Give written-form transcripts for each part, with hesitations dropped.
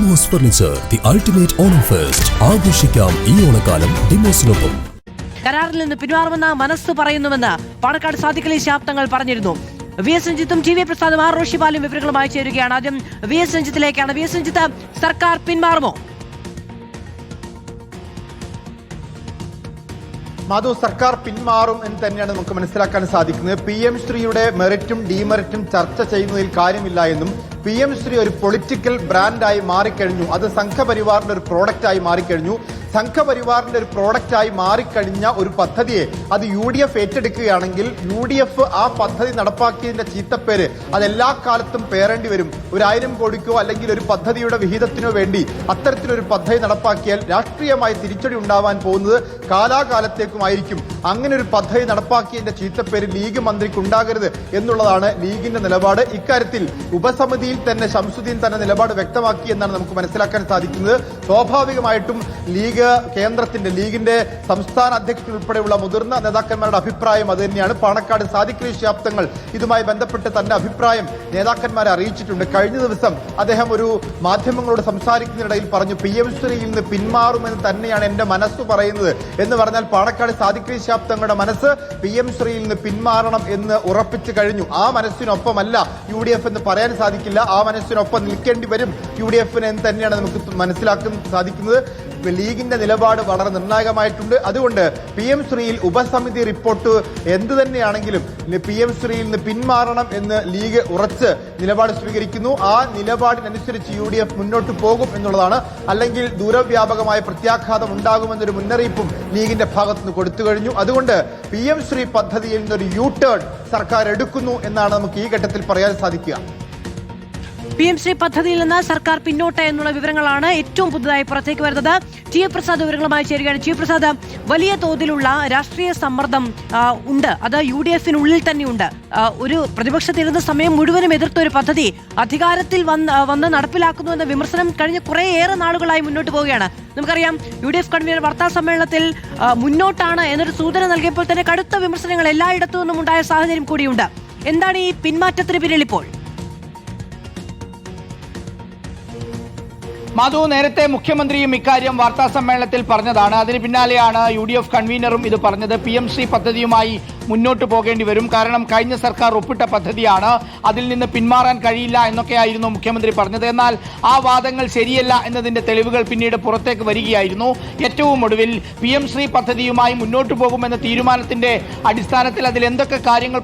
Demos furniture, the ultimate Onam fest. ആഘോഷിക്കാം ഈ ഓണക്കാലം ഡിമോസിനൊപ്പം. കരാറിൽ നിന്ന് പിന്മാറുമെന്ന മനസ്സ് പറയുന്നുവെന്ന് പാണക്കാട് സാദിഖ് അലി ശിഹാബ് തങ്ങൾ പറഞ്ഞിരുന്നു. വി എസ് രഞ്ജിത്തും ടി വി പ്രസാദും ആർ റോഷിപാലും വിവരങ്ങളുമായി ചേരുകയാണ്. ആദ്യം വി എസ് രഞ്ജിത്തിലേക്കാണ്. വി എസ് രഞ്ജിത്ത്, സർക്കാർ പിന്മാറുമോ? മാധു, സർക്കാർ പിന്മാറും എന്ന് തന്നെയാണ് നമുക്ക് മനസ്സിലാക്കാൻ സാധിക്കുന്നത്. PM ശ്രീയുടെ മെറിറ്റും ഡീമെറിറ്റും ചർച്ച ചെയ്യുന്നതിൽ കാര്യമില്ല എന്നും PM ശ്രീ ഒരു പൊളിറ്റിക്കൽ ബ്രാൻഡായി മാറിക്കഴിഞ്ഞു, അത് സംഘപരിവാറിന്റെ ഒരു പ്രോഡക്റ്റായി മാറിക്കഴിഞ്ഞു. സംഘപരിവാറിന്റെ ഒരു പ്രോഡക്റ്റായി മാറിക്കഴിഞ്ഞ ഒരു പദ്ധതിയെ അത് UDF ഏറ്റെടുക്കുകയാണെങ്കിൽ UDF ആ പദ്ധതി നടപ്പാക്കിയതിന്റെ ചീത്തപ്പേര് അത് എല്ലാ കാലത്തും പേറേണ്ടി വരും. 1000 കോടിക്കോ അല്ലെങ്കിൽ ഒരു പദ്ധതിയുടെ വിഹിതത്തിനോ വേണ്ടി അത്തരത്തിലൊരു പദ്ധതി നടപ്പാക്കിയാൽ രാഷ്ട്രീയമായി തിരിച്ചടി ഉണ്ടാവാൻ പോകുന്നത് കാലാകാലത്തേക്കുമായിരിക്കും. അങ്ങനെ ഒരു പദ്ധതി നടപ്പാക്കിയതിന്റെ ചീത്തപ്പേര് ലീഗ് മന്ത്രിക്ക് ഉണ്ടാകരുത് എന്നുള്ളതാണ് ലീഗിന്റെ നിലപാട്. ഇക്കാര്യത്തിൽ ഉപസമിതിയിൽ തന്നെ ശംസുദ്ദീൻ തന്നെ നിലപാട് വ്യക്തമാക്കി എന്നാണ് നമുക്ക് മനസ്സിലാക്കാൻ സാധിക്കുന്നത്. സ്വാഭാവികമായിട്ടും ലീഗിന്റെ സംസ്ഥാന അധ്യക്ഷൻ ഉൾപ്പെടെയുള്ള മുതിർന്ന നേതാക്കന്മാരുടെ അഭിപ്രായം അത് തന്നെയാണ്. പാണക്കാട് സാദിഖ് അലി ശിഹാബ് തങ്ങൾ ഇതുമായി ബന്ധപ്പെട്ട് തന്റെ അഭിപ്രായം നേതാക്കന്മാരെ അറിയിച്ചിട്ടുണ്ട്. കഴിഞ്ഞ ദിവസം അദ്ദേഹം ഒരു മാധ്യമങ്ങളോട് സംസാരിക്കുന്നതിനിടയിൽ പറഞ്ഞു, PM ശ്രീയിൽ നിന്ന് പിന്മാറുമെന്ന് തന്നെയാണ് എന്റെ മനസ്സ് പറയുന്നത് എന്ന് പറഞ്ഞാൽ പാണക്കാട് സാദിഖ് അലി ശിഹാബ് തങ്ങളുടെ മനസ്സ് PM ശ്രീയിൽ നിന്ന് പിന്മാറണം എന്ന് ഉറപ്പിച്ചു കഴിഞ്ഞു. ആ മനസ്സിനൊപ്പമല്ല UDF എന്ന് പറയാൻ സാധിക്കില്ല, ആ മനസ്സിനൊപ്പം നിൽക്കേണ്ടി വരും UDF എന്ന് തന്നെയാണ് നമുക്ക് മനസ്സിലാക്കാൻ സാധിക്കുന്നത്. ലീഗിന്റെ നിലപാട് വളരെ നിർണായകമായിട്ടുണ്ട്. അതുകൊണ്ട് PM ശ്രീയിൽ ഉപസമിതി റിപ്പോർട്ട് എന്തു തന്നെയാണെങ്കിലും PM ശ്രീയിൽ നിന്ന് പിന്മാറണം എന്ന് ലീഗ് ഉറച്ച് നിലപാട് സ്വീകരിക്കുന്നു. ആ നിലപാടിനനുസരിച്ച് UDF മുന്നോട്ട് പോകും എന്നുള്ളതാണ്. അല്ലെങ്കിൽ ദൂരവ്യാപകമായ പ്രത്യാഘാതം ഉണ്ടാകുമെന്നൊരു മുന്നറിയിപ്പും ലീഗിന്റെ ഭാഗത്തുനിന്ന് കൊടുത്തു കഴിഞ്ഞു. അതുകൊണ്ട് PM ശ്രീ പദ്ധതിയിൽ നിന്നൊരു U-ടേൺ സർക്കാർ എടുക്കുന്നു എന്നാണ് നമുക്ക് ഈ ഘട്ടത്തിൽ പറയാൻ സാധിക്കുക. PM ശ്രീ പദ്ധതിയിൽ നിന്ന് സർക്കാർ പിന്നോട്ട് എന്നുള്ള വിവരങ്ങളാണ് ഏറ്റവും പുതുതായി പുറത്തേക്ക് വരുന്നത്. ടി എ പ്രസാദ് വിവരങ്ങളുമായി ചേരുകയാണ്. ടി എ പ്രസാദ്, വലിയ തോതിലുള്ള രാഷ്ട്രീയ സമ്മർദ്ദം ഉണ്ട്, അത് UDF-നുള്ളിൽ തന്നെയുണ്ട്. ഒരു പ്രതിപക്ഷത്തിരുന്ന സമയം മുഴുവനും എതിർത്ത ഒരു പദ്ധതി അധികാരത്തിൽ വന്ന് നടപ്പിലാക്കുന്നു എന്ന വിമർശനം കഴിഞ്ഞ കുറേയേറെ നാളുകളായി മുന്നോട്ട് പോവുകയാണ്. നമുക്കറിയാം, UDF കൺവീനർ വാർത്താ സമ്മേളനത്തിൽ മുന്നോട്ടാണ് എന്നൊരു സൂചന നൽകിയപ്പോൾ തന്നെ കടുത്ത വിമർശനങ്ങൾ എല്ലായിടത്തു നിന്നും ഉണ്ടായ സാഹചര്യം കൂടിയുണ്ട്. എന്താണ് ഈ പിന്മാറ്റത്തിന് പിന്നിൽ ഇപ്പോൾ? മാധു, നേരത്തെ മുഖ്യമന്ത്രിയും ഇക്കാര്യം വാർത്താ സമ്മേളനത്തിൽ പറഞ്ഞതാണ്. അതിന് പിന്നാലെയാണ് UDF കൺവീനറും ഇത് പറഞ്ഞത്. PM ശ്രീ പദ്ധതിയുമായി മുന്നോട്ട് പോകേണ്ടി വരും, കാരണം കഴിഞ്ഞ സർക്കാർ ഒപ്പിട്ട പദ്ധതിയാണ്, അതിൽ നിന്ന് പിന്മാറാൻ കഴിയില്ല എന്നൊക്കെയായിരുന്നു മുഖ്യമന്ത്രി പറഞ്ഞത്. എന്നാൽ ആ വാദങ്ങൾ ശരിയല്ല എന്നതിന്റെ തെളിവുകൾ പിന്നീട് പുറത്തേക്ക് വരികയായിരുന്നു. ഏറ്റവും ഒടുവിൽ PM ശ്രീ പദ്ധതിയുമായി മുന്നോട്ട് പോകുമെന്ന തീരുമാനത്തിന്റെ അടിസ്ഥാനത്തിൽ അതിൽ എന്തൊക്കെ കാര്യങ്ങൾ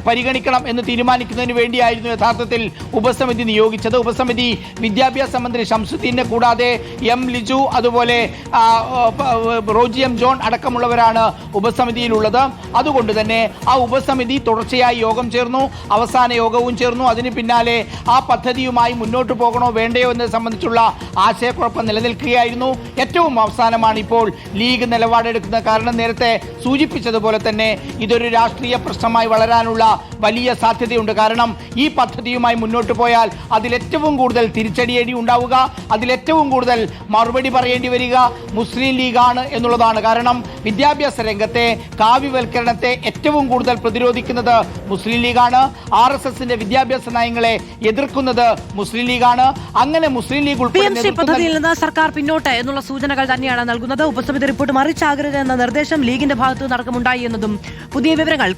പരിഗണിക്കണം എന്ന് തീരുമാനിക്കുന്നതിന് വേണ്ടിയായിരുന്നു യഥാർത്ഥത്തിൽ ഉപസമിതി നിയോഗിച്ചത്. ഉപസമിതി വിദ്യാഭ്യാസ മന്ത്രി ശംസുദ്ദീനെ കൂടാതെ M ലിജു, അതുപോലെ റോജി M ജോൺ അടക്കമുള്ളവരാണ് ഉപസമിതിയിലുള്ളത്. അതുകൊണ്ട് തന്നെ ആ ഉപസമിതി തുടർച്ചയായി യോഗം ചേർന്നു, അവസാന യോഗവും ചേർന്നു. അതിന് പിന്നാലെ ആ പദ്ധതിയുമായി മുന്നോട്ട് പോകണോ വേണ്ടയോ എന്നത് സംബന്ധിച്ചുള്ള ആശയക്കുഴപ്പം നിലനിൽക്കുകയായിരുന്നു. ഏറ്റവും അവസാനമാണ് ഇപ്പോൾ ലീഗ് നിലപാടെടുക്കുന്നത്. കാരണം നേരത്തെ സൂചിപ്പിച്ചതുപോലെ തന്നെ ഇതൊരു രാഷ്ട്രീയ പ്രശ്നമായി വളരാനുള്ള വലിയ സാധ്യതയുണ്ട്. കാരണം ഈ പദ്ധതിയുമായി മുന്നോട്ട് പോയാൽ അതിലേറ്റവും കൂടുതൽ തിരിച്ചടിയേണ്ടി ഉണ്ടാവുക, അതിലേറ്റവും കൂടുതൽ മറുപടി പറയേണ്ടി വരിക മുസ്ലിം ലീഗാണ് എന്നുള്ളതാണ്. കാരണം വിദ്യാഭ്യാസ രംഗത്തെ കാവ്യവൽക്കരണത്തെ ഏറ്റവും കൂടുതൽ പ്രതിരോധിക്കുന്നത് മുസ്ലിം ലീഗാണ്. RSSന്റെ വിദ്യാഭ്യാസ നയങ്ങളെ എതിർക്കുന്നത് മുസ്ലിം ലീഗാണ്. അങ്ങനെ മുസ്ലിം ലീഗ് ഉൾപ്പെടെ പദ്ധതിയിൽ നിന്ന് സർക്കാർ പിന്നോട്ട് എന്നുള്ള സൂചനകൾ തന്നെയാണ് നൽകുന്നത്. ഉപസമിതി റിപ്പോർട്ട് മറിച്ചാകരുത് എന്ന നിർദ്ദേശം ലീഗിന്റെ ഭാഗത്ത് നടക്കുമുണ്ടായി എന്നതും പുതിയ വിവരങ്ങൾ.